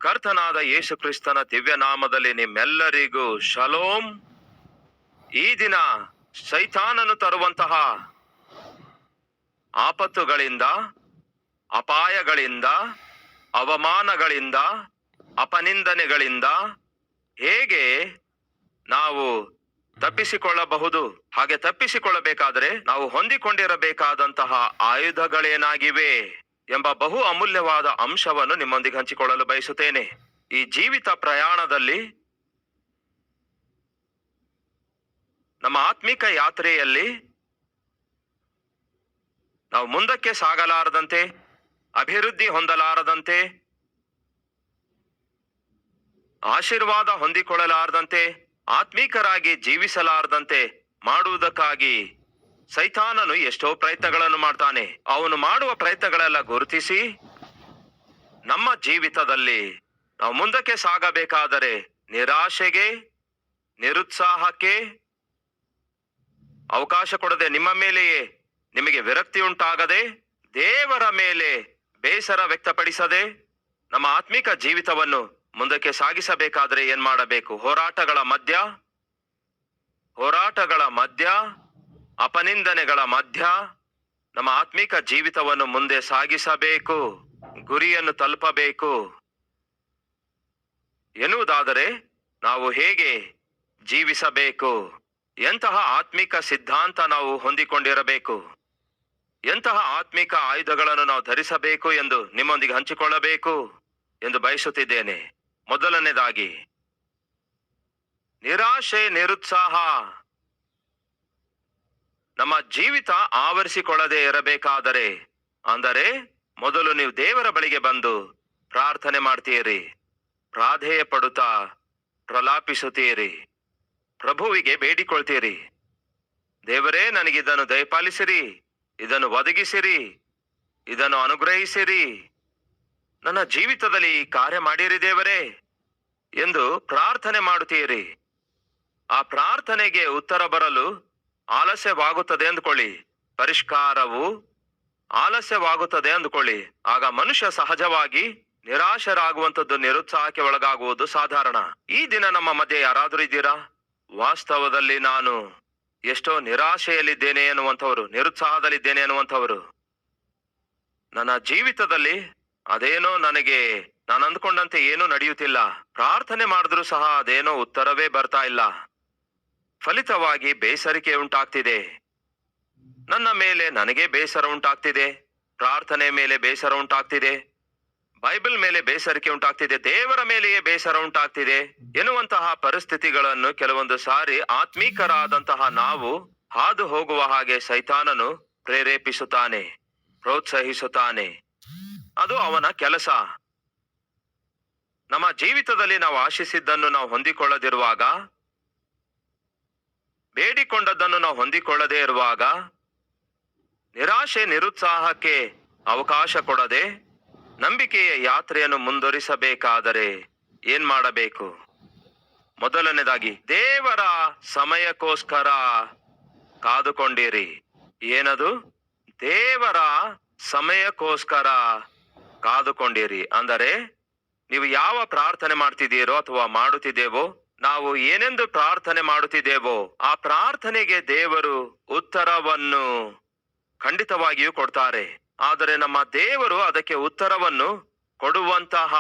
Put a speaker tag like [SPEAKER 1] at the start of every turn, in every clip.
[SPEAKER 1] ಕರ್ತನಾದ ಯೇಸು ಕ್ರಿಸ್ತನ ದಿವ್ಯ ನಾಮದಲ್ಲಿ ನಿಮ್ಮೆಲ್ಲರಿಗೂ ಶಲೋಮ್. ಈ ದಿನ ಸೈತಾನನು ತರುವಂತಹ ಆಪತ್ತುಗಳಿಂದ, ಅಪಾಯಗಳಿಂದ, ಅವಮಾನಗಳಿಂದ, ಅಪನಿಂದನೆಗಳಿಂದ ಹೇಗೆ ನಾವು ತಪ್ಪಿಸಿಕೊಳ್ಳಬಹುದು? ಹಾಗೆ ತಪ್ಪಿಸಿಕೊಳ್ಳಬೇಕಾದರೆ ನಾವು ಹೊಂದಿಕೊಂಡಿರಬೇಕಾದಂತಹ ಆಯುಧಗಳೇನಾಗಿವೆ ಎಂಬ ಬಹು ಅಮೂಲ್ಯವಾದ ಅಂಶವನ್ನು ನಿಮ್ಮೊಂದಿಗೆ ಹಂಚಿಕೊಳ್ಳಲು ಬಯಸುತ್ತೇನೆ. ಈ ಜೀವಿತ ಪ್ರಯಾಣದಲ್ಲಿ, ನಮ್ಮ ಆತ್ಮಿಕ ಯಾತ್ರೆಯಲ್ಲಿ ನಾವು ಮುಂದಕ್ಕೆ ಸಾಗಲಾರದಂತೆ, ಅಭಿವೃದ್ಧಿ ಹೊಂದಲಾರದಂತೆ, ಆಶೀರ್ವಾದ ಹೊಂದಿಕೊಳ್ಳಲಾರದಂತೆ, ಆತ್ಮೀಕರಾಗಿ ಜೀವಿಸಲಾರದಂತೆ ಮಾಡುವುದಕ್ಕಾಗಿ ಸೈತಾನನು ಎಷ್ಟೋ ಪ್ರಯತ್ನಗಳನ್ನು ಮಾಡ್ತಾನೆ. ಅವನು ಮಾಡುವ ಪ್ರಯತ್ನಗಳೆಲ್ಲ ಗುರುತಿಸಿ ನಮ್ಮ ಜೀವಿತದಲ್ಲಿ ನಾವು ಮುಂದಕ್ಕೆ ಸಾಗಬೇಕಾದರೆ ನಿರಾಶೆಗೆ, ನಿರುತ್ಸಾಹಕ್ಕೆ ಅವಕಾಶ ಕೊಡದೆ, ನಿಮ್ಮ ಮೇಲೆಯೇ ನಿಮಗೆ ವಿರಕ್ತಿ ಉಂಟಾಗದೆ, ದೇವರ ಮೇಲೆ ಬೇಸರ ವ್ಯಕ್ತಪಡಿಸದೆ ನಮ್ಮ ಆತ್ಮಿಕ ಜೀವಿತವನ್ನು ಮುಂದಕ್ಕೆ ಸಾಗಿಸಬೇಕಾದ್ರೆ ಏನ್ ಮಾಡಬೇಕು? ಹೋರಾಟಗಳ ಮಧ್ಯ, ಅಪನಿಂದನೆಗಳ ಮಧ್ಯ ನಮ್ಮ ಆತ್ಮಿಕ ಜೀವಿತವನ್ನು ಮುಂದೆ ಸಾಗಿಸಬೇಕು, ಗುರಿಯನ್ನು ತಲುಪಬೇಕು ಎನ್ನುವುದಾದರೆ ನಾವು ಹೇಗೆ ಜೀವಿಸಬೇಕು? ಎಂತಹ ಆತ್ಮಿಕ ಸಿದ್ಧಾಂತ ನಾವು ಹೊಂದಿಕೊಂಡಿರಬೇಕು? ಎಂತಹ ಆತ್ಮಿಕ ಆಯುಧಗಳನ್ನು ನಾವು ಧರಿಸಬೇಕು ಎಂದು ನಿಮ್ಮೊಂದಿಗೆ ಹಂಚಿಕೊಳ್ಳಬೇಕು ಎಂದು ಬಯಸುತ್ತಿದ್ದೇನೆ. ಮೊದಲನೇದಾಗಿ, ನಿರಾಶೆ, ನಿರುತ್ಸಾಹ ನಮ್ಮ ಜೀವಿತ ಆವರಿಸಿಕೊಳ್ಳದೆ ಇರಬೇಕಾದರೆ, ಅಂದರೆ ಮೊದಲು ನೀವು ದೇವರ ಬಳಿಗೆ ಬಂದು ಪ್ರಾರ್ಥನೆ ಮಾಡ್ತೀರಿ, ಪ್ರಾಧೇಯ ಪಡುತ್ತಾ ಪ್ರಲಾಪಿಸುತ್ತೀರಿ, ಪ್ರಭುವಿಗೆ ಬೇಡಿಕೊಳ್ತೀರಿ, ದೇವರೇ ನನಗಿದನ್ನು ದಯಪಾಲಿಸಿರಿ, ಇದನ್ನು ಒದಗಿಸಿರಿ, ಇದನ್ನು ಅನುಗ್ರಹಿಸಿರಿ, ನನ್ನ ಜೀವಿತದಲ್ಲಿ ಈ ಕಾರ್ಯ ಮಾಡಿರಿ ದೇವರೇ ಎಂದು ಪ್ರಾರ್ಥನೆ ಮಾಡುತ್ತೀರಿ. ಆ ಪ್ರಾರ್ಥನೆಗೆ ಉತ್ತರ ಬರಲು ಆಲಸ್ಯವಾಗುತ್ತದೆ ಅಂದುಕೊಳ್ಳಿ, ಪರಿಷ್ಕಾರವು ಆಲಸ್ಯವಾಗುತ್ತದೆ ಅಂದುಕೊಳ್ಳಿ. ಆಗ ಮನುಷ್ಯ ಸಹಜವಾಗಿ ನಿರಾಶರಾಗುವಂಥದ್ದು, ನಿರುತ್ಸಾಹಕ್ಕೆ ಒಳಗಾಗುವುದು ಸಾಧಾರಣ. ಈ ದಿನ ನಮ್ಮ ಮಧ್ಯೆ ಯಾರಾದರೂ ಇದ್ದೀರಾ? ವಾಸ್ತವದಲ್ಲಿ ನಾನು ಎಷ್ಟೋ ನಿರಾಶೆಯಲ್ಲಿದ್ದೇನೆ ಎನ್ನುವಂಥವರು, ನಿರುತ್ಸಾಹದಲ್ಲಿದ್ದೇನೆ ಎನ್ನುವಂಥವರು, ನನ್ನ ಜೀವಿತದಲ್ಲಿ ಅದೇನೋ ನಾನು ಅಂದ್ಕೊಂಡಂತೆ ಏನೂ ನಡೆಯುತ್ತಿಲ್ಲ, ಪ್ರಾರ್ಥನೆ ಮಾಡಿದ್ರೂ ಸಹ ಅದೇನೋ ಉತ್ತರವೇ ಬರ್ತಾ ಇಲ್ಲ, ಫಲಿತವಾಗಿ ಬೇಸರಿಕೆ ಉಂಟಾಗ್ತಿದೆ, ನನ್ನ ಮೇಲೆ ನನಗೆ ಬೇಸರ ಉಂಟಾಗ್ತಿದೆ, ಪ್ರಾರ್ಥನೆ ಮೇಲೆ ಬೇಸರ ಉಂಟಾಗ್ತಿದೆ, ಬೈಬಲ್ ಮೇಲೆ ಬೇಸರಿಕೆ ಉಂಟಾಗ್ತಿದೆ, ದೇವರ ಮೇಲೆಯೇ ಬೇಸರ ಉಂಟಾಗ್ತಿದೆ ಎನ್ನುವಂತಹ ಪರಿಸ್ಥಿತಿಗಳನ್ನು ಕೆಲವೊಂದು ಸಾರಿ ಆತ್ಮೀಕರಾದಂತಹ ನಾವು ಹಾದು ಹೋಗುವ ಹಾಗೆ ಸೈತಾನನು ಪ್ರೇರೇಪಿಸುತ್ತಾನೆ, ಪ್ರೋತ್ಸಾಹಿಸುತ್ತಾನೆ. ಅದು ಅವನ ಕೆಲಸ. ನಮ್ಮ ಜೀವಿತದಲ್ಲಿ ನಾವು ಆಶಿಸಿದ್ದನ್ನು ನಾವು ಹೊಂದಿಕೊಳ್ಳದಿರುವಾಗ, ಬೇಡಿಕೊಂಡದ್ದನ್ನು ನಾವು ಹೊಂದಿಕೊಳ್ಳದೇ ಇರುವಾಗ, ನಿರಾಶೆ, ನಿರುತ್ಸಾಹಕ್ಕೆ ಅವಕಾಶ ಕೊಡದೆ ನಂಬಿಕೆಯ ಯಾತ್ರೆಯನ್ನು ಮುಂದುವರಿಸಬೇಕಾದರೆ ಏನ್ ಮಾಡಬೇಕು? ಮೊದಲನೇದಾಗಿ, ದೇವರ ಸಮಯಕ್ಕೋಸ್ಕರ ಕಾದುಕೊಂಡಿರಿ. ಏನದು? ದೇವರ ಸಮಯಕ್ಕೋಸ್ಕರ ಕಾದುಕೊಂಡಿರಿ. ಅಂದರೆ ನೀವು ಯಾವ ಪ್ರಾರ್ಥನೆ ಮಾಡ್ತಿದ್ದೀರೋ ಅಥವಾ ಮಾಡುತ್ತಿದ್ದೇವೋ, ನಾವು ಏನೆಂದು ಪ್ರಾರ್ಥನೆ ಮಾಡುತ್ತಿದ್ದೇವೋ ಆ ಪ್ರಾರ್ಥನೆಗೆ ದೇವರು ಉತ್ತರವನ್ನು ಖಂಡಿತವಾಗಿಯೂ ಕೊಡ್ತಾರೆ. ಆದರೆ ನಮ್ಮ ದೇವರು ಅದಕ್ಕೆ ಉತ್ತರವನ್ನು ಕೊಡುವಂತಹ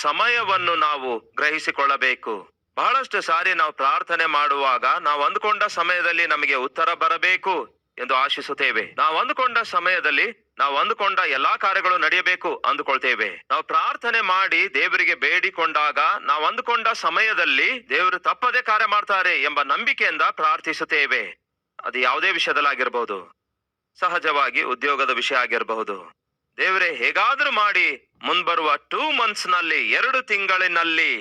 [SPEAKER 1] ಸಮಯವನ್ನು ನಾವು ಗ್ರಹಿಸಿಕೊಳ್ಳಬೇಕು. ಬಹಳಷ್ಟು ಸಾರಿ ನಾವು ಪ್ರಾರ್ಥನೆ ಮಾಡುವಾಗ ನಾವು ಅಂದುಕೊಂಡ ಸಮಯದಲ್ಲಿ ನಮಗೆ ಉತ್ತರ ಬರಬೇಕು ಎಂದು ಆಶಿಸುತ್ತೇವೆ. ನಾವು ಅಂದುಕೊಂಡ ಸಮಯದಲ್ಲಿ ನಾವು ಅಂದುಕೊಂಡ ಎಲ್ಲಾ ಕಾರ್ಯಗಳು ನಡೆಯಬೇಕು ಅಂದುಕೊಳ್ತೇವೆ. ನಾವು ಪ್ರಾರ್ಥನೆ ಮಾಡಿ ದೇವರಿಗೆ ಬೇಡಿಕೊಂಡಾಗ ನಾವು ಅಂದುಕೊಂಡ ಸಮಯದಲ್ಲಿ ದೇವರು ತಪ್ಪದೆ ಕಾರ್ಯ ಮಾಡ್ತಾರೆ ಎಂಬ ನಂಬಿಕೆಯಿಂದ ಪ್ರಾರ್ಥಿಸುತ್ತೇವೆ. ಅದು ಯಾವುದೇ ವಿಷಯದಲ್ಲಾಗಿರ್ಬಹುದು, ಸಹಜವಾಗಿ ಉದ್ಯೋಗದ ವಿಷಯ ಆಗಿರಬಹುದು. ದೇವರೇ ಹೇಗಾದ್ರೂ ಮಾಡಿ ಮುಂಬರುವ 2 months ನಲ್ಲಿ, 2 ತಿಂಗಳಿನಲ್ಲಿ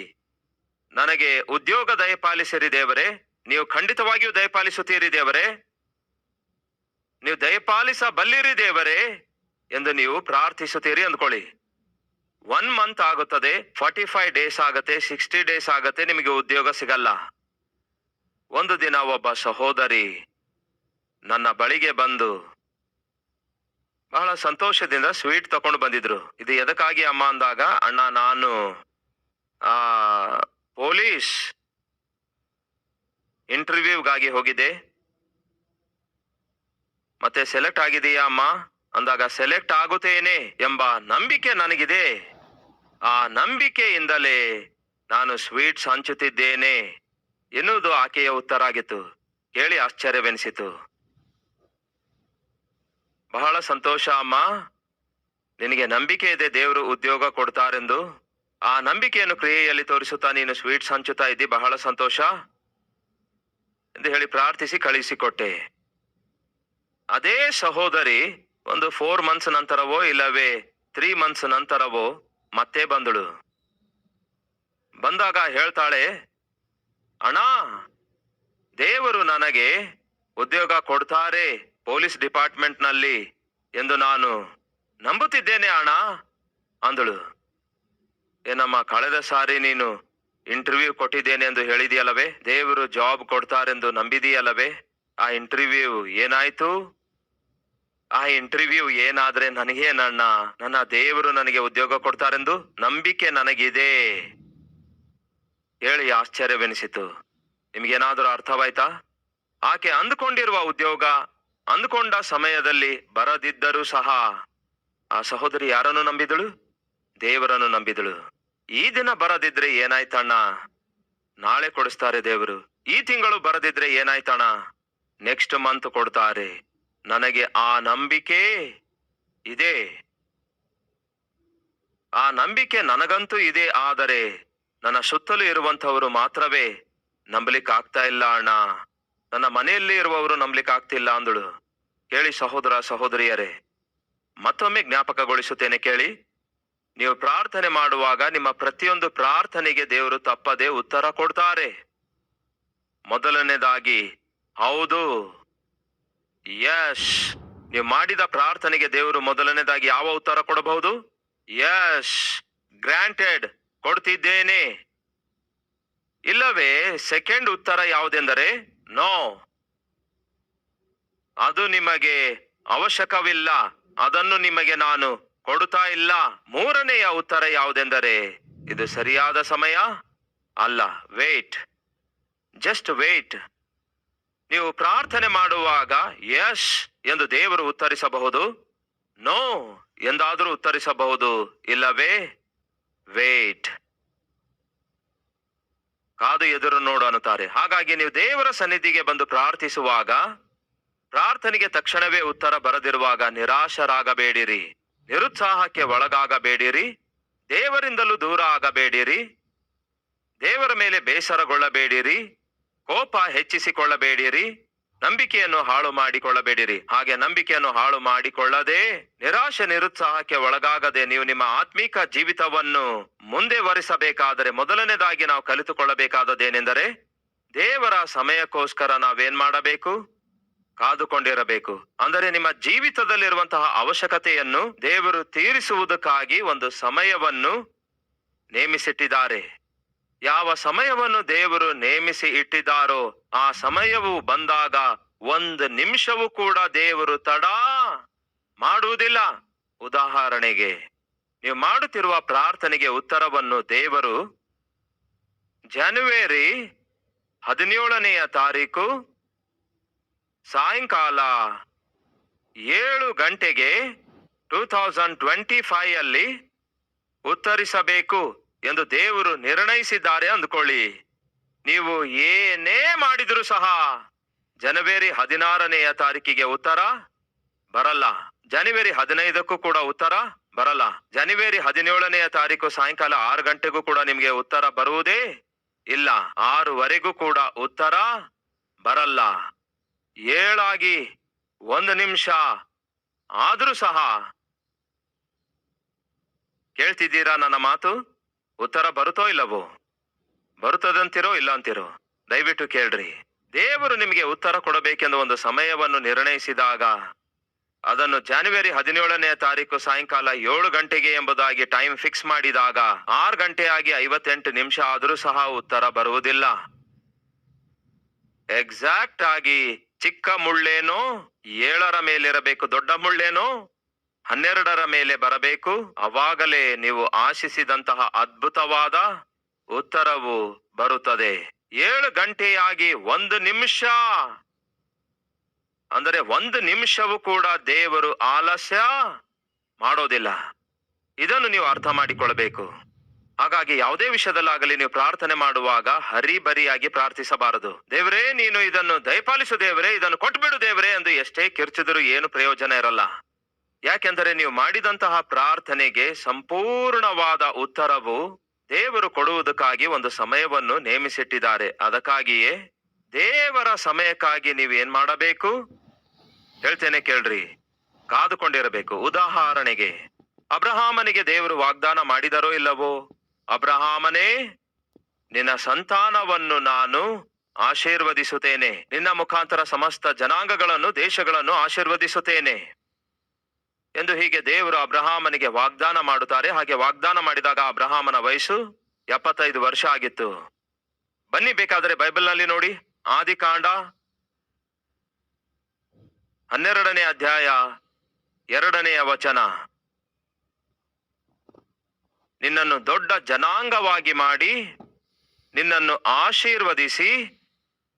[SPEAKER 1] ನನಗೆ ಉದ್ಯೋಗ ದಯಪಾಲಿಸಿರಿ ದೇವರೇ, ನೀವು ಖಂಡಿತವಾಗಿಯೂ ದಯಪಾಲಿಸುತ್ತೀರಿ ದೇವರೇ, ನೀವು ದಯಪಾಲಿಸಬಲ್ಲಿರಿ ದೇವರೇ ಎಂದು ನೀವು ಪ್ರಾರ್ಥಿಸುತ್ತೀರಿ ಅಂದ್ಕೊಳ್ಳಿ. 1 month ಆಗುತ್ತದೆ, 45 days ಆಗತ್ತೆ, 60 days ಆಗತ್ತೆ, ನಿಮಗೆ ಉದ್ಯೋಗ ಸಿಗಲ್ಲ. ಒಂದು ದಿನ ಒಬ್ಬ ಸಹೋದರಿ ನನ್ನ ಬಳಿಗೆ ಬಂದು ಬಹಳ ಸಂತೋಷದಿಂದ ಸ್ವೀಟ್ ತಕೊಂಡು ಬಂದಿದ್ರು. ಇದು ಎದಕ್ಕಾಗಿ ಅಮ್ಮ ಅಂದಾಗ, ಅಣ್ಣ ನಾನು ಆ ಪೊಲೀಸ್ ಇಂಟರ್ವ್ಯೂಗಾಗಿ ಹೋಗಿದ್ದೆ. ಮತ್ತೆ ಸೆಲೆಕ್ಟ್ ಆಗಿದೆಯಾ ಅಮ್ಮ ಅಂದಾಗ, ಸೆಲೆಕ್ಟ್ ಆಗುತ್ತೇನೆ ಎಂಬ ನಂಬಿಕೆ ನನಗಿದೆ. ಆ ನಂಬಿಕೆಯಿಂದಲೇ ನಾನು ಸ್ವೀಟ್ಸ್ ಹಂಚುತ್ತಿದ್ದೇನೆ ಎನ್ನುವುದು ಆಕೆಯ ಉತ್ತರ ಆಗಿತ್ತು. ಕೇಳಿ ಆಶ್ಚರ್ಯವೆನಿಸಿತು. ಬಹಳ ಸಂತೋಷ ಅಮ್ಮ, ನಿನಗೆ ನಂಬಿಕೆ ಇದೆ ದೇವರು ಉದ್ಯೋಗ ಕೊಡ್ತಾರೆಂದು. ಆ ನಂಬಿಕೆಯನ್ನು ಕ್ರಿಯೆಯಲ್ಲಿ ತೋರಿಸುತ್ತಾ ನೀನು ಸ್ವೀಟ್ಸ್ ಹಂಚುತ್ತಾ ಇದ್ದಿ, ಬಹಳ ಸಂತೋಷ ಎಂದು ಹೇಳಿ ಪ್ರಾರ್ಥಿಸಿ ಕಳಿಸಿಕೊಟ್ಟೆ. ಅದೇ ಸಹೋದರಿ ಒಂದು 4 months ನಂತರವೋ ಇಲ್ಲವೇ 3 months ನಂತರವೋ ಮತ್ತೆ ಬಂದಳು. ಬಂದಾಗ ಹೇಳ್ತಾಳೆ, ಅಣ್ಣ, ದೇವರು ನನಗೆ ಉದ್ಯೋಗ ಕೊಡ್ತಾರೆ ಪೊಲೀಸ್ ಡಿಪಾರ್ಟ್ಮೆಂಟ್ ನಲ್ಲಿ ಎಂದು ನಾನು ನಂಬುತ್ತಿದ್ದೇನೆ ಅಣ್ಣ ಅಂದಳು. ಏನಮ್ಮ, ಕಳೆದ ಸಾರಿ ನೀನು ಇಂಟರ್ವ್ಯೂ ಕೊಟ್ಟಿದ್ದೇನೆ ಎಂದು ಹೇಳಿದೆಯಲ್ಲವೇ, ದೇವರು ಜಾಬ್ ಕೊಡ್ತಾರೆಂದು ನಂಬಿದೆಯಲ್ಲವೇ, ಆ ಇಂಟರ್ವ್ಯೂ ಏನಾಯ್ತು? ಆ ಇಂಟರ್ವ್ಯೂ ಏನಾದ್ರೆ ನನಗೇನಣ್ಣ, ನನ್ನ ದೇವರು ನನಗೆ ಉದ್ಯೋಗ ಕೊಡ್ತಾರೆಂದು ನಂಬಿಕೆ ನನಗಿದೆ. ಹೇಳಿ ಆಶ್ಚರ್ಯವೆನಿಸಿತು. ನಿಮ್ಗೇನಾದ್ರೂ ಅರ್ಥವಾಯ್ತಾ? ಆಕೆ ಅಂದುಕೊಂಡಿರುವ ಉದ್ಯೋಗ ಅಂದುಕೊಂಡ ಸಮಯದಲ್ಲಿ ಬರದಿದ್ದರೂ ಸಹ ಆ ಸಹೋದರಿ ಯಾರನ್ನು ನಂಬಿದಳು? ದೇವರನ್ನು ನಂಬಿದಳು. ಈ ದಿನ ಬರದಿದ್ರೆ ಏನಾಯ್ತಣ್ಣ, ನಾಳೆ ಕೊಡಿಸ್ತಾರೆ ದೇವರು. ಈ ತಿಂಗಳು ಬರದಿದ್ರೆ ಏನಾಯ್ತಣ್ಣ, ನೆಕ್ಸ್ಟ್ ಮಂತ್ ಕೊಡ್ತಾರೆ. ನನಗೆ ಆ ನಂಬಿಕೆ ಇದೆ. ಆ ನಂಬಿಕೆ ನನಗಂತೂ ಇದೆ, ಆದರೆ ನನ್ನ ಸುತ್ತಲೂ ಇರುವಂತವರು ಮಾತ್ರವೇ ನಂಬಲಿಕ್ಕೆ ಆಗ್ತಾ ಇಲ್ಲ ಅಣ್ಣ. ನನ್ನ ಮನೆಯಲ್ಲಿ ಇರುವವರು ನಂಬಲಿಕ್ಕೆ ಆಗ್ತಿಲ್ಲ ಅಂದಳು. ಕೇಳಿ ಸಹೋದರ ಸಹೋದರಿಯರೇ, ಮತ್ತೊಮ್ಮೆ ಜ್ಞಾಪಕಗೊಳಿಸುತ್ತೇನೆ ಕೇಳಿ. ನೀವು ಪ್ರಾರ್ಥನೆ ಮಾಡುವಾಗ ನಿಮ್ಮ ಪ್ರತಿಯೊಂದು ಪ್ರಾರ್ಥನೆಗೆ ದೇವರು ತಪ್ಪದೆ ಉತ್ತರ ಕೊಡ್ತಾರೆ. ಮೊದಲನೇದಾಗಿ ಹೌದು, ಯಶ್. ನೀವು ಮಾಡಿದ ಪ್ರಾರ್ಥನೆಗೆ ದೇವರು ಮೊದಲನೇದಾಗಿ ಯಾವ ಉತ್ತರ ಕೊಡಬಹುದು? ಯಶ್, ಗ್ರಾಂಟೆಡ್, ಕೊಡ್ತಿದ್ದೇನೆ. ಇಲ್ಲವೇ ಸೆಕೆಂಡ್ ಉತ್ತರ ಯಾವುದೆಂದರೆ ನೋ, ಅದು ನಿಮಗೆ ಅವಶ್ಯಕವಿಲ್ಲ, ಅದನ್ನು ನಿಮಗೆ ನಾನು ಕೊಡುತ್ತಾ ಇಲ್ಲ. ಮೂರನೆಯ ಉತ್ತರ ಯಾವುದೆಂದರೆ ಇದು ಸರಿಯಾದ ಸಮಯ ಅಲ್ಲ, ವೇಟ್, ಜಸ್ಟ್ ವೇಟ್. ನೀವು ಪ್ರಾರ್ಥನೆ ಮಾಡುವಾಗ ಯಶ್ ಎಂದು ದೇವರು ಉತ್ತರಿಸಬಹುದು, ನೋ ಎಂದಾದರೂ ಉತ್ತರಿಸಬಹುದು, ಇಲ್ಲವೇ ವೇಟ್, ಕಾದು ಎದುರು ನೋಡು ಅನ್ನುತ್ತಾರೆ. ಹಾಗಾಗಿ ನೀವು ದೇವರ ಸನ್ನಿಧಿಗೆ ಬಂದು ಪ್ರಾರ್ಥಿಸುವಾಗ, ಪ್ರಾರ್ಥನೆಗೆ ತಕ್ಷಣವೇ ಉತ್ತರ ಬರದಿರುವಾಗ ನಿರಾಶರಾಗಬೇಡಿರಿ, ನಿರುತ್ಸಾಹಕ್ಕೆ ಒಳಗಾಗಬೇಡಿರಿ, ದೇವರಿಂದಲೂ ದೂರ ಆಗಬೇಡಿರಿ, ದೇವರ ಮೇಲೆ ಬೇಸರಗೊಳ್ಳಬೇಡಿರಿ, ಕೋಪ ಹೆಚ್ಚಿಸಿಕೊಳ್ಳಬೇಡಿರಿ, ನಂಬಿಕೆಯನ್ನು ಹಾಳು ಮಾಡಿಕೊಳ್ಳಬೇಡಿರಿ. ಹಾಗೆ ನಂಬಿಕೆಯನ್ನು ಹಾಳು ಮಾಡಿಕೊಳ್ಳದೆ, ನಿರಾಶೆ ನಿರುತ್ಸಾಹಕ್ಕೆ ಒಳಗಾಗದೆ ನೀವು ನಿಮ್ಮ ಆತ್ಮೀಕ ಜೀವಿತವನ್ನು ಮುಂದೆ ವರಿಸಬೇಕಾದರೆ ಮೊದಲನೇದಾಗಿ ನಾವು ಕಲಿತುಕೊಳ್ಳಬೇಕಾದದ್ದೇನೆಂದರೆ, ದೇವರ ಸಮಯಕ್ಕೋಸ್ಕರ ನಾವೇನ್ ಮಾಡಬೇಕು? ಕಾದುಕೊಂಡಿರಬೇಕು. ಅಂದರೆ ನಿಮ್ಮ ಜೀವಿತದಲ್ಲಿರುವಂತಹ ಅವಶ್ಯಕತೆಯನ್ನು ದೇವರು ತೀರಿಸುವುದಕ್ಕಾಗಿ ಒಂದು ಸಮಯವನ್ನು ನೇಮಿಸಿಟ್ಟಿದ್ದಾರೆ. ಯಾವ ಸಮಯವನ್ನು ದೇವರು ನೇಮಿಸಿ ಇಟ್ಟಿದ್ದಾರೋ ಆ ಸಮಯವು ಬಂದಾಗ 1 ನಿಮಿಷವೂ ಕೂಡ ದೇವರು ತಡ ಮಾಡುವುದಿಲ್ಲ. ಉದಾಹರಣೆಗೆ, ನೀವು ಮಾಡುತ್ತಿರುವ ಪ್ರಾರ್ಥನೆಗೆ ಉತ್ತರವನ್ನು ದೇವರು ಜನವರಿ 17ನೇ ತಾರೀಕು ಸಾಯಂಕಾಲ 7 ಗಂಟೆಗೆ 2025 ಅಲ್ಲಿ ಉತ್ತರಿಸಬೇಕು ಎಂದು ದೇವರು ನಿರ್ಣಯಿಸಿದ್ದಾರೆ ಅಂದುಕೊಳ್ಳಿ. ನೀವು ಏನೇ ಮಾಡಿದರೂ ಸಹ ಜನವರಿ 16ನೇ ತಾರೀಕಿಗೆ ಉತ್ತರ ಬರಲ್ಲ, ಜನವರಿ 15ಕ್ಕೂ ಕೂಡ ಉತ್ತರ ಬರಲ್ಲ, ಜನವರಿ 17ನೇ ತಾರೀಕು ಸಾಯಂಕಾಲ 6 ಗಂಟೆಗೂ ಕೂಡ ನಿಮಗೆ ಉತ್ತರ ಬರುವುದೇ ಇಲ್ಲ, 6ವರೆಗೂ ಕೂಡ ಉತ್ತರ ಬರಲ್ಲ. 7 1 ನಿಮಿಷ ಆದ್ರೂ ಸಹ ಕೇಳ್ತಿದ್ದೀರಾ ನನ್ನ ಮಾತು? ಉತ್ತರ ಬರುತ್ತೋ ಇಲ್ಲವೋ? ಬರುತ್ತದಂತಿರೋ ಇಲ್ಲ ಅಂತಿರೋ? ದಯವಿಟ್ಟು ಕೇಳ್ರಿ. ದೇವರು ನಿಮಗೆ ಉತ್ತರ ಕೊಡಬೇಕೆಂದು ಒಂದು ಸಮಯವನ್ನು ನಿರ್ಣಯಿಸಿದಾಗ ಅದನ್ನು ಜನವರಿ 17ನೇ ತಾರೀಕು ಸಾಯಂಕಾಲ 7 ಗಂಟೆಗೆ ಎಂಬುದಾಗಿ ಟೈಮ್ ಫಿಕ್ಸ್ ಮಾಡಿದಾಗ 6 ಗಂಟೆ ಆಗಿ 58 ನಿಮಿಷ ಆದರೂ ಸಹ ಉತ್ತರ ಬರುವುದಿಲ್ಲ. ಎಕ್ಸಾಕ್ಟ್ ಆಗಿ ಚಿಕ್ಕ ಮುಳ್ಳೇನೋ 7ರ ಮೇಲಿರಬೇಕು, ದೊಡ್ಡ ಮುಳ್ಳೇನೋ 12ರ ಮೇಲೆ ಬರಬೇಕು. ಅವಾಗಲೇ ನೀವು ಆಶಿಸಿದಂತಹ ಅದ್ಭುತವಾದ ಉತ್ತರವು ಬರುತ್ತದೆ. 7 ಗಂಟೆಯಾಗಿ 1 ನಿಮಿಷ, ಅಂದರೆ 1 ನಿಮಿಷವೂ ಕೂಡ ದೇವರು ಆಲಸ್ಯ ಮಾಡೋದಿಲ್ಲ. ಇದನ್ನು ನೀವು ಅರ್ಥ ಮಾಡಿಕೊಳ್ಳಬೇಕು. ಹಾಗಾಗಿ ಯಾವುದೇ ವಿಷಯದಲ್ಲಾಗಲಿ ನೀವು ಪ್ರಾರ್ಥನೆ ಮಾಡುವಾಗ ಹರಿಬರಿಯಾಗಿ ಪ್ರಾರ್ಥಿಸಬಾರದು. ದೇವರೇ ನೀನು ಇದನ್ನು ದಯಪಾಲಿಸು, ದೇವರೇ ಇದನ್ನು ಕೊಟ್ಬಿಡು ದೇವರೇ ಎಂದು ಎಷ್ಟೇ ಕಿರ್ಚಿದರೂ ಏನು ಪ್ರಯೋಜನ ಇರಲ್ಲ. ಯಾಕೆಂದರೆ ನೀವು ಮಾಡಿದಂತಹ ಪ್ರಾರ್ಥನೆಗೆ ಸಂಪೂರ್ಣವಾದ ಉತ್ತರವು ದೇವರು ಕೊಡುವುದಕ್ಕಾಗಿ ಒಂದು ಸಮಯವನ್ನು ನೇಮಿಸಿಟ್ಟಿದ್ದಾರೆ. ಅದಕ್ಕಾಗಿಯೇ ದೇವರ ಸಮಯಕ್ಕಾಗಿ ನೀವು ಏನ್ ಮಾಡಬೇಕು ಹೇಳ್ತೇನೆ ಕೇಳ್ರಿ, ಕಾದುಕೊಂಡಿರಬೇಕು. ಉದಾಹರಣೆಗೆ ಅಬ್ರಹಾಮನಿಗೆ ದೇವರು ವಾಗ್ದಾನ ಮಾಡಿದರೋ ಇಲ್ಲವೋ, ಅಬ್ರಹಾಮನೇ ನಿನ್ನ ಸಂತಾನವನ್ನು ನಾನು ಆಶೀರ್ವದಿಸುತ್ತೇನೆ, ನಿನ್ನ ಮುಖಾಂತರ ಸಮಸ್ತ ಜನಾಂಗಗಳನ್ನು ದೇಶಗಳನ್ನು ಆಶೀರ್ವದಿಸುತ್ತೇನೆ ಎಂದು ಹೀಗೆ ದೇವರು ಅಬ್ರಹಾಮನಿಗೆ ವಾಗ್ದಾನ ಮಾಡುತ್ತಾರೆ. ಹಾಗೆ ವಾಗ್ದಾನ ಮಾಡಿದಾಗ ಅಬ್ರಹಾಮನ ವಯಸ್ಸು 75 ವರ್ಷ ಆಗಿತ್ತು. ಬನ್ನಿ ಬೇಕಾದರೆ ಬೈಬಲ್ನಲ್ಲಿ ನೋಡಿ, ಆದಿಕಾಂಡ 12ನೇ ಅಧ್ಯಾಯ 2ನೇ ವಚನ. ನಿನ್ನನ್ನು ದೊಡ್ಡ ಜನಾಂಗವಾಗಿ ಮಾಡಿ ನಿನ್ನನ್ನು ಆಶೀರ್ವದಿಸಿ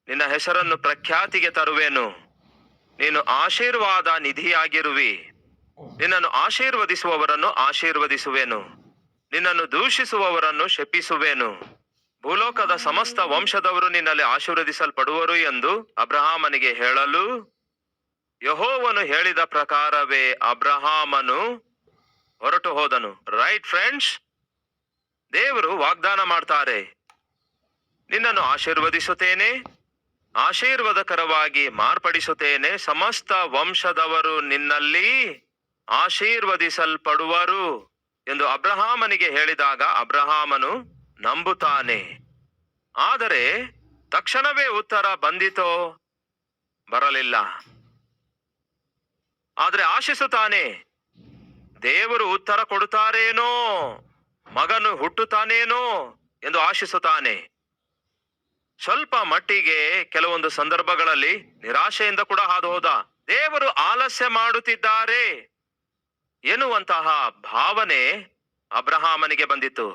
[SPEAKER 1] ನಿನ್ನ ಹೆಸರನ್ನು ಪ್ರಖ್ಯಾತಿಗೆ ತರುವೆನು. ನೀನು ಆಶೀರ್ವಾದ ನಿಧಿಯಾಗಿರುವಿ. ನಿನ್ನನ್ನು ಆಶೀರ್ವದಿಸುವವರನ್ನು ಆಶೀರ್ವದಿಸುವೆನು, ನಿನ್ನನ್ನು ದೂಷಿಸುವವರನ್ನು ಶಪಿಸುವೆನು. ಭೂಲೋಕದ ಸಮಸ್ತ ವಂಶದವರು ನಿನ್ನಲ್ಲಿ ಆಶೀರ್ವದಿಸಲ್ಪಡುವರು ಎಂದು ಅಬ್ರಹಾಮನಿಗೆ ಹೇಳಲು ಯೆಹೋವನು ಹೇಳಿದ ಪ್ರಕಾರವೇ ಅಬ್ರಹಾಮನು ಹೊರಟು ಹೋದನು. ರೈಟ್ ಫ್ರೆಂಡ್ಸ್, ದೇವರು ವಾಗ್ದಾನ ಮಾಡ್ತಾರೆ, ನಿನ್ನನ್ನು ಆಶೀರ್ವದಿಸುತ್ತೇನೆ, ಆಶೀರ್ವಾದಕರವಾಗಿ ಮಾರ್ಪಡಿಸುತ್ತೇನೆ, ಸಮಸ್ತ ವಂಶದವರು ನಿನ್ನಲ್ಲಿ ಆಶೀರ್ವದಿಸಲ್ಪಡುವರು ಎಂದು ಅಬ್ರಹಾಮನಿಗೆ ಹೇಳಿದಾಗ ಅಬ್ರಹಾಮನು ನಂಬುತ್ತಾನೆ. ಆದರೆ ತಕ್ಷಣವೇ ಉತ್ತರ ಬಂದಿತೋ? ಬರಲಿಲ್ಲ. ಆದರೆ ಆಶಿಸುತ್ತಾನೆ, ದೇವರು ಉತ್ತರ ಕೊಡುತ್ತಾರೇನೋ, ಮಗನು ಹುಟ್ಟುತ್ತಾನೇನೋ ಎಂದು ಆಶಿಸುತ್ತಾನೆ. ಸ್ವಲ್ಪ ಮಟ್ಟಿಗೆ ಕೆಲವೊಂದು ಸಂದರ್ಭಗಳಲ್ಲಿ ನಿರಾಶೆಯಿಂದ ಕೂಡ ಹಾದು ಹೋದ. ದೇವರು ಆಲಸ್ಯ ಮಾಡುತ್ತಿದ್ದಾರೆ ಎನ್ನುವಂತಹ ಭಾವನೆ ಅಬ್ರಹಾಮನಿಗೆ ಬಂದಿತ್ತು.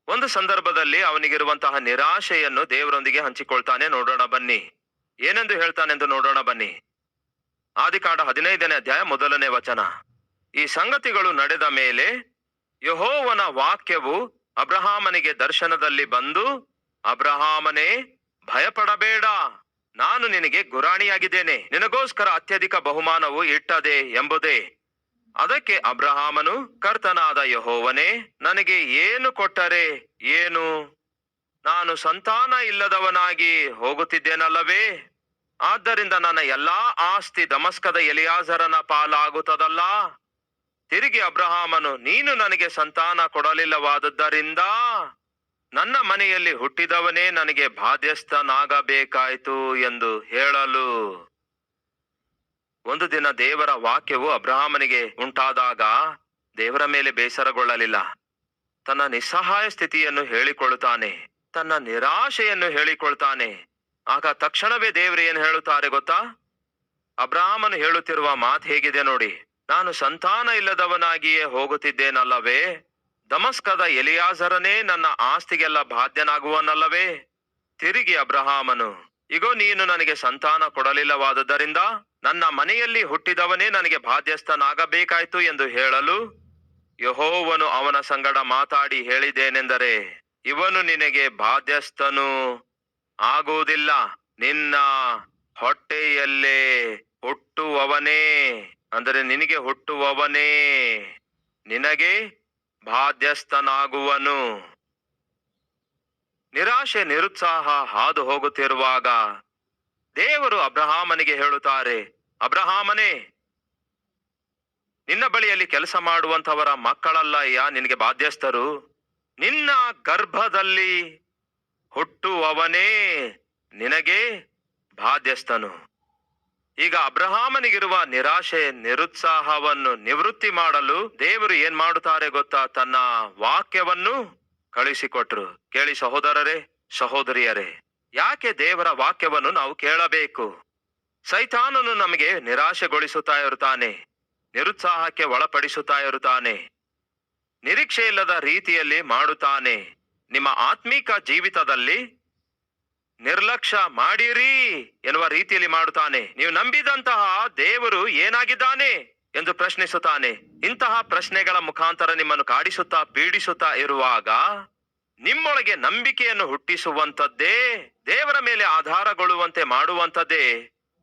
[SPEAKER 1] ಒಂದು ಸಂದರ್ಭದಲ್ಲಿ ಅವನಿಗಿರುವಂತಹ ನಿರಾಶೆಯನ್ನು ದೇವರೊಂದಿಗೆ ಹಂಚಿಕೊಳ್ತಾನೆ. ನೋಡೋಣ ಬನ್ನಿ, ಏನೆಂದು ಹೇಳ್ತಾನೆಂದು ನೋಡೋಣ ಬನ್ನಿ. ಆದಿಕಾಂಡ 15ನೇ ಅಧ್ಯಾಯ 1ನೇ ವಚನ. ಈ ಸಂಗತಿಗಳು ನಡೆದ ಮೇಲೆ ಯೆಹೋವನ ವಾಕ್ಯವು ಅಬ್ರಹಾಮನಿಗೆ ದರ್ಶನದಲ್ಲಿ ಬಂದು, ಅಬ್ರಹಾಮನೇ ಭಯಪಡಬೇಡ, ನಾನು ನಿನಗೆ ಗುರಾಣಿಯಾಗಿದ್ದೇನೆ, ನಿನಗೋಸ್ಕರ ಅತ್ಯಧಿಕ ಬಹುಮಾನವು ಇಟ್ಟದೆ ಎಂಬುದೇ. ಅದಕ್ಕೆ ಅಬ್ರಹಾಮನು, ಕರ್ತನಾದ ಯೆಹೋವನೇ, ನನಗೆ ಏನು ಕೊಟ್ಟರೆ ಏನು? ನಾನು ಸಂತಾನ ಇಲ್ಲದವನಾಗಿ ಹೋಗುತ್ತಿದ್ದೇನಲ್ಲವೇ? ಆದ್ದರಿಂದ ನನ್ನ ಎಲ್ಲಾ ಆಸ್ತಿ ದಮಸ್ಕದ ಎಲಿಯಾಜರನ ಪಾಲಾಗುತ್ತದಲ್ಲ. ತಿರುಗಿ ಅಬ್ರಹಾಮನು, ನೀನು ನನಗೆ ಸಂತಾನ ಕೊಡಲಿಲ್ಲವಾದದ್ದರಿಂದ ನನ್ನ ಮನೆಯಲ್ಲಿ ಹುಟ್ಟಿದವನೇ ನನಗೆ ಬಾಧ್ಯಸ್ಥನಾಗಬೇಕಾಯಿತು ಎಂದು ಹೇಳಲು, ಒಂದು ದಿನ ದೇವರ ವಾಕ್ಯವು ಅಬ್ರಹಾಮನಿಗೆ ಉಂಟಾದಾಗ ದೇವರ ಮೇಲೆ ಬೇಸರಗೊಳ್ಳಲಿಲ್ಲ. ತನ್ನ ನಿಸ್ಸಹಾಯ ಸ್ಥಿತಿಯನ್ನು ಹೇಳಿಕೊಳ್ಳುತ್ತಾನೆ, ತನ್ನ ನಿರಾಶೆಯನ್ನು ಹೇಳಿಕೊಳ್ತಾನೆ. ಆಗ ತಕ್ಷಣವೇ ದೇವರು ಏನು ಹೇಳುತ್ತಾರೆ ಗೊತ್ತಾ? ಅಬ್ರಹಾಮನು ಹೇಳುತ್ತಿರುವ ಮಾತು ಹೇಗಿದೆ ನೋಡಿ, ನಾನು ಸಂತಾನ ಇಲ್ಲದವನಾಗಿಯೇ ಹೋಗುತ್ತಿದ್ದೇನಲ್ಲವೇ? ದಮಸ್ಕದ ಎಲಿಯಾಜರನೇ ನನ್ನ ಆಸ್ತಿಗೆಲ್ಲ ಬಾಧ್ಯನಾಗುವನಲ್ಲವೇ? ತಿರುಗಿ ಅಬ್ರಹಾಮನು, ಇಗೋ ನೀನು ನನಗೆ ಸಂತಾನ ಕೊಡಲಿಲ್ಲವಾದುದರಿಂದ ನನ್ನ ಮನೆಯಲ್ಲಿ ಹುಟ್ಟಿದವನೇ ನನಗೆ ಬಾಧ್ಯಸ್ಥನಾಗಬೇಕಾಯ್ತು ಎಂದು ಹೇಳಲು, ಯೆಹೋವನು ಅವನ ಸಂಗಡ ಮಾತಾಡಿ ಹೇಳಿದ್ದೇನೆಂದರೆ, ಇವನು ನಿನಗೆ ಬಾಧ್ಯಸ್ಥನು ಆಗುವುದಿಲ್ಲ, ನಿನ್ನ ಹೊಟ್ಟೆಯಲ್ಲೇ ಹುಟ್ಟುವವನೇ, ಅಂದರೆ ನಿನಗೆ ಹುಟ್ಟುವವನೇ ನಿನಗೆ ಬಾಧ್ಯಸ್ಥನಾಗುವನು. ನಿರಾಶೆ ನಿರುತ್ಸಾಹ ಹಾದು ಹೋಗುತ್ತಿರುವಾಗ ದೇವರು ಅಬ್ರಹಾಮನಿಗೆ ಹೇಳುತ್ತಾರೆ, ಅಬ್ರಹಾಮನೇ, ನಿನ್ನ ಬಳಿಯಲ್ಲಿ ಕೆಲಸ ಮಾಡುವಂತವರ ಮಕ್ಕಳಲ್ಲಯ್ಯ ನಿನಗೆ ಬಾಧ್ಯಸ್ಥರು, ನಿನ್ನ ಗರ್ಭದಲ್ಲಿ ಹುಟ್ಟುವವನೇ ನಿನಗೆ ಬಾಧ್ಯಸ್ಥನು. ಈಗ ಅಬ್ರಹಾಮನಿಗಿರುವ ನಿರಾಶೆ ನಿರುತ್ಸಾಹವನ್ನು ನಿವೃತ್ತಿ ಮಾಡಲು ದೇವರು ಏನ್ ಮಾಡುತ್ತಾರೆ ಗೊತ್ತಾ? ತನ್ನ ವಾಕ್ಯವನ್ನು ಕಳಿಸಿಕೊಟ್ರು. ಕೇಳಿ ಸಹೋದರರೇ, ಸಹೋದರಿಯರೇ, ಯಾಕೆ ದೇವರ ವಾಕ್ಯವನ್ನು ನಾವು ಕೇಳಬೇಕು? ಸೈತಾನನು ನಮಗೆ ನಿರಾಶೆಗೊಳಿಸುತ್ತಾ ಇರುತ್ತಾನೆ, ನಿರುತ್ಸಾಹಕ್ಕೆ ಒಳಪಡಿಸುತ್ತಾ ಇರುತ್ತಾನೆ, ನಿರೀಕ್ಷೆ ಇಲ್ಲದ ರೀತಿಯಲ್ಲಿ ಮಾಡುತ್ತಾನೆ. ನಿಮ್ಮ ಆತ್ಮಿಕ ಜೀವಿತದಲ್ಲಿ ನಿರ್ಲಕ್ಷ್ಯ ಮಾಡಿರಿ ಎನ್ನುವ ರೀತಿಯಲ್ಲಿ ಮಾಡುತ್ತಾನೆ. ನೀವು ನಂಬಿದಂತಹ ದೇವರು ಏನಾಗಿದ್ದಾನೆ ಎಂದು ಪ್ರಶ್ನಿಸುತ್ತಾನೆ. ಇಂತಹ ಪ್ರಶ್ನೆಗಳ ಮುಖಾಂತರ ನಿಮ್ಮನ್ನು ಕಾಡಿಸುತ್ತಾ ಪೀಡಿಸುತ್ತಾ ಇರುವಾಗ ನಿಮ್ಮೊಳಗೆ ನಂಬಿಕೆಯನ್ನು ಹುಟ್ಟಿಸುವಂತದ್ದೇ, ದೇವರ ಮೇಲೆ ಆಧಾರಗೊಳ್ಳುವಂತೆ ಮಾಡುವಂತದ್ದೇ,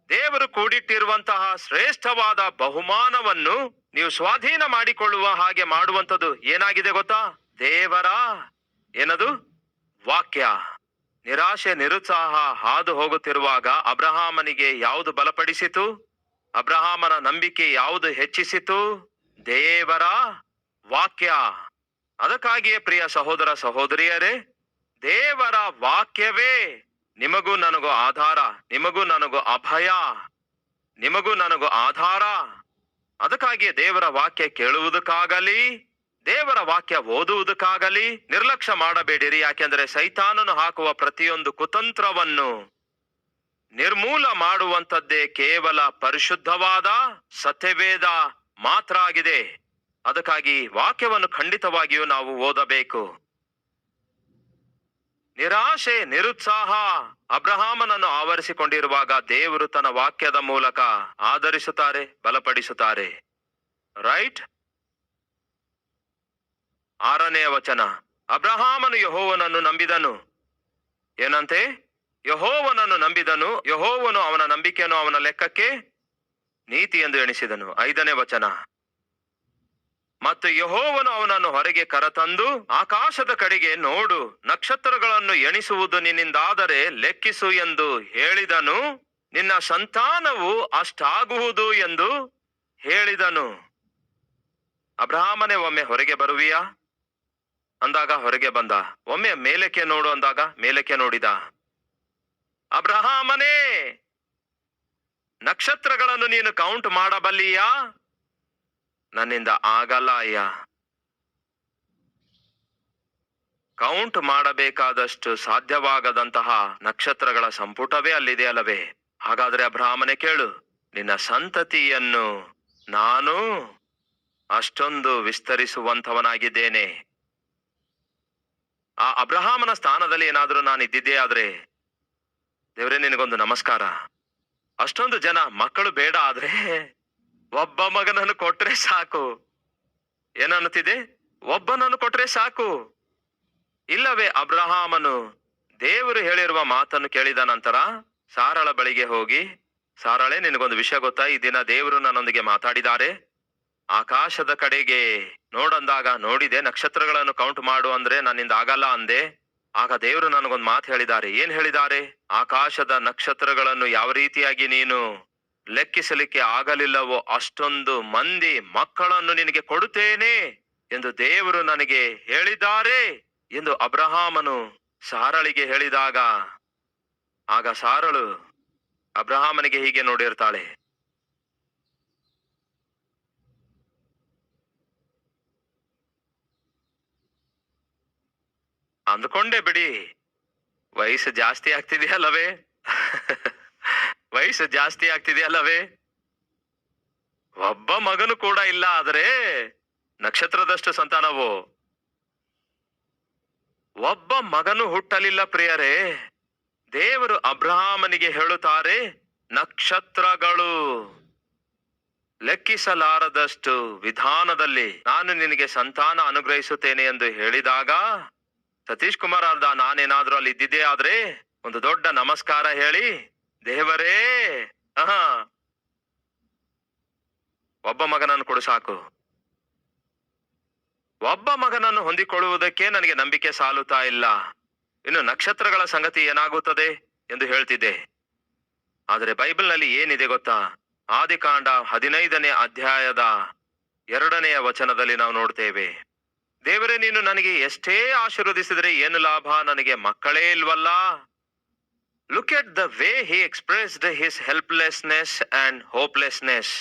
[SPEAKER 1] ದೇವರು ಕೂಡಿಟ್ಟಿರುವಂತಹ ಶ್ರೇಷ್ಠವಾದ ಬಹುಮಾನವನ್ನು ನೀವು ಸ್ವಾಧೀನ ಮಾಡಿಕೊಳ್ಳುವ ಹಾಗೆ ಮಾಡುವಂಥದ್ದು ಏನಾಗಿದೆ ಗೊತ್ತಾ? ದೇವರ ಏನದು ವಾಕ್ಯ. ನಿರಾಶೆ ನಿರುತ್ಸಾಹ ಹಾದು ಹೋಗುತ್ತಿರುವಾಗ ಅಬ್ರಹಾಮನಿಗೆ ಯಾವುದು ಬಲಪಡಿಸಿತು? ಅಬ್ರಹಾಮನ ನಂಬಿಕೆ ಯಾವುದು ಹೆಚ್ಚಿಸಿತು? ದೇವರ ವಾಕ್ಯ. ಅದಕ್ಕಾಗಿಯೇ ಪ್ರಿಯ ಸಹೋದರ ಸಹೋದರಿಯರೇ, ದೇವರ ವಾಕ್ಯವೇ ನಿಮಗೂ ನನಗೂ ಆಧಾರ, ನಿಮಗೂ ನನಗೂ ಅಭಯ, ನಿಮಗೂ ನನಗೂ ಆಧಾರ. ಅದಕ್ಕಾಗಿಯೇ ದೇವರ ವಾಕ್ಯ ಕೇಳುವುದಕ್ಕಾಗಲಿ, ದೇವರ ವಾಕ್ಯ ಓದುವುದಕ್ಕಾಗಲಿ ನಿರ್ಲಕ್ಷ್ಯ ಮಾಡಬೇಡಿರಿ. ಯಾಕೆಂದರೆ ಸೈತಾನನು ಹಾಕುವ ಪ್ರತಿಯೊಂದು ಕುತಂತ್ರವನ್ನು ನಿರ್ಮೂಲ ಮಾಡುವಂತದ್ದೇ ಕೇವಲ ಪರಿಶುದ್ಧವಾದ ಸತ್ಯವೇದ ಮಾತ್ರ ಆಗಿದೆ. ಅದಕ್ಕಾಗಿ ವಾಕ್ಯವನ್ನು ಖಂಡಿತವಾಗಿಯೂ ನಾವು ಓದಬೇಕು. ನಿರಾಶೆ ನಿರುತ್ಸಾಹ ಅಬ್ರಹಾಮನನ್ನು ಆವರಿಸಿಕೊಂಡಿರುವಾಗ ದೇವರು ತನ್ನ ವಾಕ್ಯದ ಮೂಲಕ ಆಧರಿಸುತ್ತಾರೆ, ಬಲಪಡಿಸುತ್ತಾರೆ. ರೈಟ್. 6ನೇ ವಚನ, ಅಬ್ರಹಾಮನು ಯೆಹೋವನನ್ನು ನಂಬಿದನು. ಏನಂತೆ? ಯೆಹೋವನನ್ನು ನಂಬಿದನು, ಯೆಹೋವನು ಅವನ ನಂಬಿಕೆಯನ್ನು ಅವನ ಲೆಕ್ಕಕ್ಕೆ ನೀತಿ ಎಂದು ಎಣಿಸಿದನು. 5ನೇ ವಚನ, ಮತ್ತು ಯೆಹೋವನು ಅವನನ್ನು ಹೊರಗೆ ಕರತಂದು ಆಕಾಶದ ಕಡೆಗೆ ನೋಡು, ನಕ್ಷತ್ರಗಳನ್ನು ಎಣಿಸುವುದು ನಿನ್ನಿಂದಾದರೆ ಲೆಕ್ಕಿಸು ಎಂದು ಹೇಳಿದನು. ನಿನ್ನ ಸಂತಾನವು ಅಷ್ಟಾಗುವುದು ಎಂದು ಹೇಳಿದನು. ಅಬ್ರಹಾಮನೇ, ಒಮ್ಮೆ ಹೊರಗೆ ಬರುವಿಯಾ ಅಂದಾಗ ಹೊರಗೆ ಬಂದ. ಒಮ್ಮೆ ಮೇಲಕ್ಕೆ ನೋಡು ಅಂದಾಗ ಮೇಲಕ್ಕೆ ನೋಡಿದ. ಅಬ್ರಹಾಮನೇ, ನಕ್ಷತ್ರಗಳನ್ನು ನೀನು ಕೌಂಟ್ ಮಾಡಬಲ್ಲಿಯಾ? ನನ್ನಿಂದ ಆಗಲ್ಲ ಅಯ್ಯ. ಕೌಂಟ್ ಮಾಡಬೇಕಾದಷ್ಟು ಸಾಧ್ಯವಾಗದಂತಹ ನಕ್ಷತ್ರಗಳ ಸಂಪುಟವೇ ಅಲ್ಲಿದೆ ಅಲ್ಲವೇ? ಹಾಗಾದ್ರೆ ಅಬ್ರಹಾಮನೇ ಕೇಳು, ನಿನ್ನ ಸಂತತಿಯನ್ನು ನಾನು ಅಷ್ಟೊಂದು ವಿಸ್ತರಿಸುವಂತವನಾಗಿದ್ದೇನೆ. ಆ ಅಬ್ರಹಾಮನ ಸ್ಥಾನದಲ್ಲಿ ಏನಾದ್ರೂ ನಾನು ಇದ್ದಿದ್ದೇ ಆದ್ರೆ, ದೇವರೇ ನಿನಗೊಂದು ನಮಸ್ಕಾರ. ಅಷ್ಟೊಂದು ಜನ ಮಕ್ಕಳು ಬೇಡ, ಆದ್ರೆ ಒಬ್ಬ ಮಗನನ್ನು ಕೊಟ್ರೆ ಸಾಕು. ಏನನ್ನುತ್ತಿದೆ? ಒಬ್ಬನನ್ನು ಕೊಟ್ರೆ ಸಾಕು. ಇಲ್ಲವೇ ಅಬ್ರಹಾಮನು ದೇವರು ಹೇಳಿರುವ ಮಾತನ್ನು ಕೇಳಿದ ನಂತರ ಸಾರಳ ಬಳಿಗೆ ಹೋಗಿ, ಸಾರಳೆ, ನಿನಗೊಂದು ವಿಷಯ ಗೊತ್ತಾ? ಈ ದಿನ ದೇವರು ನನ್ನೊಂದಿಗೆ ಮಾತಾಡಿದ್ದಾರೆ. ಆಕಾಶದ ಕಡೆಗೆ ನೋಡಂದಾಗ ನೋಡಿದೆ, ನಕ್ಷತ್ರಗಳನ್ನು ಕೌಂಟ್ ಮಾಡು ಅಂದ್ರೆ ನನ್ನಿಂದ ಆಗಲ್ಲ ಅಂದೆ. ಆಗ ದೇವರು ನನಗೊಂದು ಮಾತು ಹೇಳಿದ್ದಾರೆ. ಏನ್ ಹೇಳಿದ್ದಾರೆ? ಆಕಾಶದ ನಕ್ಷತ್ರಗಳನ್ನು ಯಾವ ರೀತಿಯಾಗಿ ನೀನು ಲೆಕ್ಕಿಸಲಿಕ್ಕೆ ಆಗಲಿಲ್ಲವೋ ಅಷ್ಟೊಂದು ಮಂದಿ ಮಕ್ಕಳನ್ನು ನಿನಗೆ ಕೊಡುತ್ತೇನೆ ಎಂದು ದೇವರು ನನಗೆ ಹೇಳಿದ್ದಾರೆ ಎಂದು ಅಬ್ರಹಾಮನು ಸಾರಳಿಗೆ ಹೇಳಿದಾಗ, ಆಗ ಸಾರಳು ಅಬ್ರಹಾಮನಿಗೆ ಹೀಗೆ ನೋಡಿರ್ತಾಳೆ, ಅಂದ್ಕೊಂಡೆ ಬಿಡಿ, ವಯಸ್ಸು ಜಾಸ್ತಿ ಆಗ್ತಿದೆಯಲ್ಲವೇ? ವಯಸ್ಸು ಜಾಸ್ತಿ ಆಗ್ತಿದೆಯಲ್ಲವೇ? ಒಬ್ಬ ಮಗನು ಕೂಡ ಇಲ್ಲ, ಆದ್ರೆ ನಕ್ಷತ್ರದಷ್ಟು ಸಂತಾನವು. ಒಬ್ಬ ಮಗನು ಹುಟ್ಟಲಿಲ್ಲ ಪ್ರಿಯರೇ. ದೇವರು ಅಬ್ರಹಾಮನಿಗೆ ಹೇಳುತ್ತಾರೆ, ನಕ್ಷತ್ರಗಳು ಲೆಕ್ಕಿಸಲಾರದಷ್ಟು ವಿಧಾನದಲ್ಲಿ ನಾನು ನಿನಗೆ ಸಂತಾನ ಅನುಗ್ರಹಿಸುತ್ತೇನೆ ಎಂದು ಹೇಳಿದಾಗ, ಸತೀಶ್ ಕುಮಾರ್ ಅರ್ಧ ನಾನೇನಾದ್ರೂ ಅಲ್ಲಿ ಇದ್ದಿದ್ದೇ ಆದ್ರೆ ಒಂದು ದೊಡ್ಡ ನಮಸ್ಕಾರ ಹೇಳಿ, ದೇವರೇ ಒಬ್ಬ ಮಗನನ್ನು ಕೊಡು ಸಾಕು. ಒಬ್ಬ ಮಗನನ್ನು ಹೊಂದಿಕೊಳ್ಳುವುದಕ್ಕೆ ನನಗೆ ನಂಬಿಕೆ ಸಾಲುತ್ತಾ ಇಲ್ಲ, ಇನ್ನು ನಕ್ಷತ್ರಗಳ ಸಂಗತಿ ಏನಾಗುತ್ತದೆ ಎಂದು ಹೇಳ್ತಿದ್ದೆ. ಆದರೆ ಬೈಬಲ್ನಲ್ಲಿ ಏನಿದೆ ಗೊತ್ತಾ? ಆದಿಕಾಂಡ 15ನೇ ಅಧ್ಯಾಯದ 2ನೇ ವಚನದಲ್ಲಿ ನಾವು ನೋಡ್ತೇವೆ, ದೇವರೇ, ನೀನು ನನಗೆ ಎಷ್ಟೇ ಆಶೀರ್ವದಿಸಿದ್ರೆ ಏನು ಲಾಭ? ನನಗೆ ಮಕ್ಕಳೇ ಇಲ್ವಲ್ಲ. Look at the way he expressed his helplessness and hopelessness.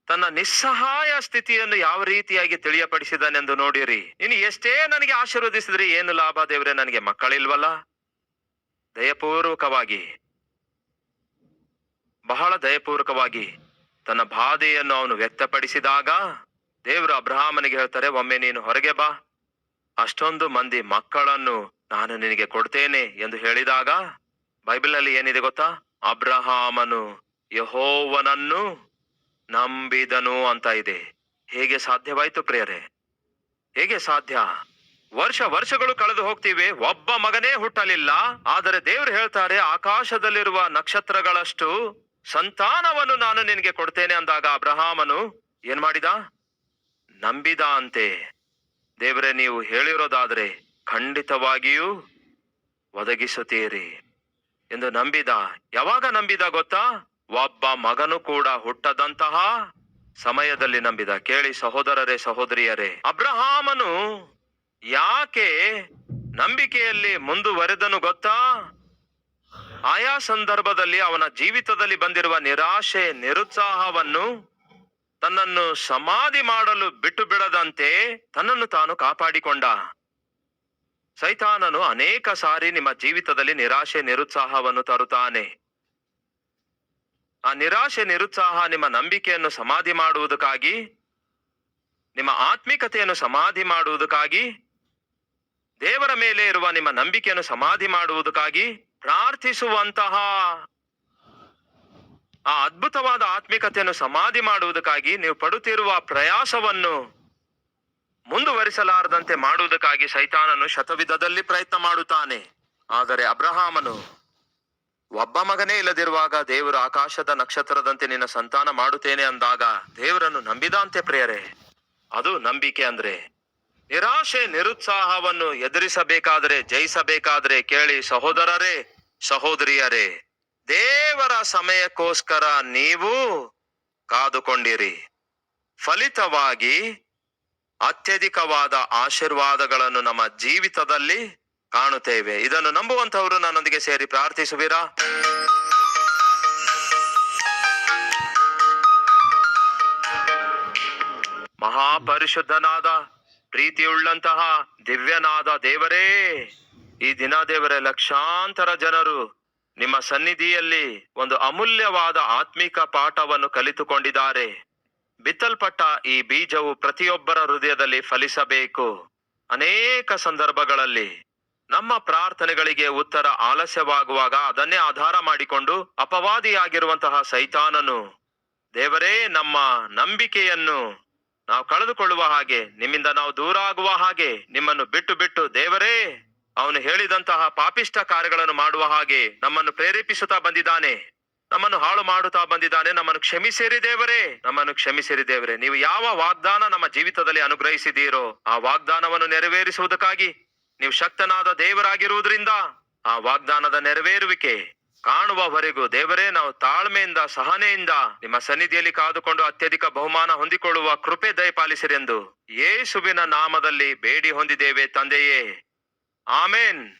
[SPEAKER 1] ತನ್ನ ನಿಸ್ಸಹಾಯ ಸ್ಥಿತಿಯನ್ನು ಯಾವ ರೀತಿಯಾಗಿ ತಿಳಿಯಪಡಿಸಿದನೆಂದು ನೋಡಿರಿ. ನೀನು ಎಷ್ಟೇ ನನಗೆ ಆಶೀರ್ವದಿಸಿದ್ರೆ ಏನು ಲಾಭ? ದೇವರೇ, ನನಗೆ ಮಕ್ಕಳಿಲ್ವಲ್ಲ. ದಯಪೂರ್ವಕವಾಗಿ, ಬಹಳ ದಯಪೂರ್ವಕವಾಗಿ ತನ್ನ ಬಾಧೆಯನ್ನು ಅವನು ವ್ಯಕ್ತಪಡಿಸಿದಾಗ ದೇವರು ಅಬ್ರಹಾಮನಿಗೆ ಹೇಳ್ತಾರೆ, ಒಮ್ಮೆ ನೀನು ಹೊರಗೆ ಬಾ, ಅಷ್ಟೊಂದು ಮಂದಿ ಮಕ್ಕಳನ್ನು ನಾನು ನಿನಗೆ ಕೊಡ್ತೇನೆ ಎಂದು ಹೇಳಿದಾಗ ಬೈಬಲ್ನಲ್ಲಿ ಏನಿದೆ ಗೊತ್ತಾ? ಅಬ್ರಹಾಮನು ಯೆಹೋವನನ್ನು ನಂಬಿದನು ಅಂತ ಇದೆ. ಹೇಗೆ ಸಾಧ್ಯವಾಯ್ತು ಪ್ರಿಯರೇ? ಹೇಗೆ ಸಾಧ್ಯ? ವರ್ಷಗಳು ಕಳೆದು ಹೋಗ್ತಿವೆ, ಒಬ್ಬ ಮಗನೇ ಹುಟ್ಟಲಿಲ್ಲ. ಆದರೆ ದೇವರು ಹೇಳ್ತಾರೆ, ಆಕಾಶದಲ್ಲಿರುವ ನಕ್ಷತ್ರಗಳಷ್ಟು ಸಂತಾನವನ್ನು ನಾನು ನಿನಗೆ ಕೊಡ್ತೇನೆ ಅಂದಾಗ ಅಬ್ರಹಾಮನು ಏನ್ ಮಾಡಿದ? ನಂಬಿದ ಅಂತೆ. ದೇವರೇ, ನೀವು ಹೇಳಿರೋದಾದ್ರೆ ಖಂಡಿತವಾಗಿಯೂ ಒದಗಿಸುತ್ತೀರಿ ಎಂದು ನಂಬಿದ. ಯಾವಾಗ ನಂಬಿದ ಗೊತ್ತಾ? ಒಬ್ಬ ಮಗನು ಕೂಡ ಹುಟ್ಟದಂತಹ ಸಮಯದಲ್ಲಿ ನಂಬಿದ. ಕೇಳಿ ಸಹೋದರರೇ, ಸಹೋದರಿಯರೇ, ಅಬ್ರಹಾಮನು ಯಾಕೆ ನಂಬಿಕೆಯಲ್ಲಿ ಮುಂದುವರೆದನು ಗೊತ್ತಾ? ಆಯಾ ಸಂದರ್ಭದಲ್ಲಿ ಅವನ ಜೀವಿತದಲ್ಲಿ ಬಂದಿರುವ ನಿರಾಶೆ, ನಿರುತ್ಸಾಹವನ್ನು ತನ್ನನ್ನು ಸಮಾಧಿ ಮಾಡಲು ಬಿಟ್ಟು ಬಿಡದಂತೆ ತನ್ನನ್ನು ತಾನು ಕಾಪಾಡಿಕೊಂಡ. ಸೈತಾನನು ಅನೇಕ ಸಾರಿ ನಿಮ್ಮ ಜೀವಿತದಲ್ಲಿ ನಿರಾಶೆ, ನಿರುತ್ಸಾಹವನ್ನು ತರುತ್ತಾನೆ. ಆ ನಿರಾಶೆ, ನಿರುತ್ಸಾಹ ನಿಮ್ಮ ನಂಬಿಕೆಯನ್ನು ಸಮಾಧಿ ಮಾಡುವುದಕ್ಕಾಗಿ, ನಿಮ್ಮ ಆತ್ಮಿಕತೆಯನ್ನು ಸಮಾಧಿ ಮಾಡುವುದಕ್ಕಾಗಿ, ದೇವರ ಮೇಲೆ ಇರುವ ನಿಮ್ಮ ನಂಬಿಕೆಯನ್ನು ಸಮಾಧಿ ಮಾಡುವುದಕ್ಕಾಗಿ ಪ್ರಾರ್ಥಿಸುವಂತಹ ಆ ಅದ್ಭುತವಾದ ಆತ್ಮಿಕತೆಯನ್ನು ಸಮಾಧಿ ಮಾಡುವುದಕ್ಕಾಗಿ ನೀವು ಪಡುತ್ತಿರುವ ಪ್ರಯಾಸವನ್ನು ಮುಂದುವರಿಸಲಾರದಂತೆ ಮಾಡುವುದಕ್ಕಾಗಿ ಸೈತಾನನು ಶತವಿಧದಲ್ಲಿ ಪ್ರಯತ್ನ ಮಾಡುತ್ತಾನೆ. ಆದರೆ ಅಬ್ರಹಾಮನು ಒಬ್ಬ ಮಗನೇ ಇಲ್ಲದಿರುವಾಗ ದೇವರು ಆಕಾಶದ ನಕ್ಷತ್ರದಂತೆ ನಿನ್ನ ಸಂತಾನ ಮಾಡುತ್ತೇನೆ ಅಂದಾಗ ದೇವರನ್ನು ನಂಬಿದಂತೆ ಪ್ರಿಯರೇ. ಅದು ನಂಬಿಕೆ ಅಂದ್ರೆ. ನಿರಾಶೆ, ನಿರುತ್ಸಾಹವನ್ನು ಎದುರಿಸಬೇಕಾದರೆ, ಜಯಿಸಬೇಕಾದ್ರೆ ಕೇಳಿ ಸಹೋದರರೇ, ಸಹೋದರಿಯರೇ, ದೇವರ ಸಮಯಕ್ಕೋಸ್ಕರ ನೀವು ಕಾದುಕೊಂಡಿರಿ. ಫಲಿತವಾಗಿ ಅತ್ಯಧಿಕವಾದ ಆಶೀರ್ವಾದಗಳನ್ನು ನಮ್ಮ ಜೀವಿತದಲ್ಲಿ ಕಾಣುತ್ತೇವೆ. ಇದನ್ನು ನಂಬುವಂತವರು ನನ್ನೊಂದಿಗೆ ಸೇರಿ ಪ್ರಾರ್ಥಿಸುವಿರಾ? ಮಹಾಪರಿಶುದ್ಧನಾದ, ಪ್ರೀತಿಯುಳ್ಳಂತಹ ದಿವ್ಯನಾದ ದೇವರೇ, ಈ ದಿನ ದೇವರೇ, ಲಕ್ಷಾಂತರ ಜನರು ನಿಮ್ಮ ಸನ್ನಿಧಿಯಲ್ಲಿ ಒಂದು ಅಮೂಲ್ಯವಾದ ಆತ್ಮಿಕ ಪಾಠವನ್ನು ಕಲಿತುಕೊಂಡಿದ್ದಾರೆ. ಬಿತ್ತಲ್ಪಟ್ಟ ಈ ಬೀಜವು ಪ್ರತಿಯೊಬ್ಬರ ಹೃದಯದಲ್ಲಿ ಫಲಿಸಬೇಕು. ಅನೇಕ ಸಂದರ್ಭಗಳಲ್ಲಿ ನಮ್ಮ ಪ್ರಾರ್ಥನೆಗಳಿಗೆ ಉತ್ತರ ಆಲಸ್ಯವಾಗುವಾಗ ಅದನ್ನೇ ಆಧಾರ ಮಾಡಿಕೊಂಡು ಅಪವಾದಿಯಾಗಿರುವಂತಹ ಸೈತಾನನು, ದೇವರೇ, ನಮ್ಮ ನಂಬಿಕೆಯನ್ನು ನಾವು ಕಳೆದುಕೊಳ್ಳುವ ಹಾಗೆ, ನಿಮ್ಮಿಂದ ನಾವು ದೂರ ಆಗುವ ಹಾಗೆ, ನಿಮ್ಮನ್ನು ಬಿಟ್ಟು ಬಿಟ್ಟು ದೇವರೇ ಅವನು ಹೇಳಿದಂತಹ ಪಾಪಿಷ್ಟ ಕಾರ್ಯಗಳನ್ನು ಮಾಡುವ ಹಾಗೆ ನಮ್ಮನ್ನು ಪ್ರೇರೇಪಿಸುತ್ತಾ ಬಂದಿದ್ದಾನೆ. ನಮ್ಮನ್ನು ಹಾಳು ಮಾಡುತ್ತಾ ಬಂದಿದ್ದಾನೆ. ನಮ್ಮನ್ನು ಕ್ಷಮಿಸಿರಿ ದೇವರೇ, ನಮ್ಮನ್ನು ಕ್ಷಮಿಸಿರಿ ದೇವರೇ. ನೀವು ಯಾವ ವಾಗ್ದಾನ ನಮ್ಮ ಜೀವಿತದಲ್ಲಿ ಅನುಗ್ರಹಿಸಿದ್ದೀರೋ ಆ ವಾಗ್ದಾನವನ್ನು ನೆರವೇರಿಸುವುದಕ್ಕಾಗಿ ನೀವು ಶಕ್ತನಾದ ದೇವರಾಗಿರುವುದರಿಂದ ಆ ವಾಗ್ದಾನದ ನೆರವೇರುವಿಕೆ ಕಾಣುವವರೆಗೂ ದೇವರೇ, ನಾವು ತಾಳ್ಮೆಯಿಂದ, ಸಹನೆಯಿಂದ ನಿಮ್ಮ ಸನ್ನಿಧಿಯಲ್ಲಿ ಕಾದುಕೊಂಡು ಅತ್ಯಧಿಕ ಬಹುಮಾನ ಹೊಂದಿಕೊಳ್ಳುವ ಕೃಪೆ ದಯಪಾಲಿಸಿರೆಂದು ಯೇಸುವಿನ ನಾಮದಲ್ಲಿ ಬೇಡಿ ಹೊಂದಿದ್ದೇವೆ ತಂದೆಯೇ. ಆಮೇನ್.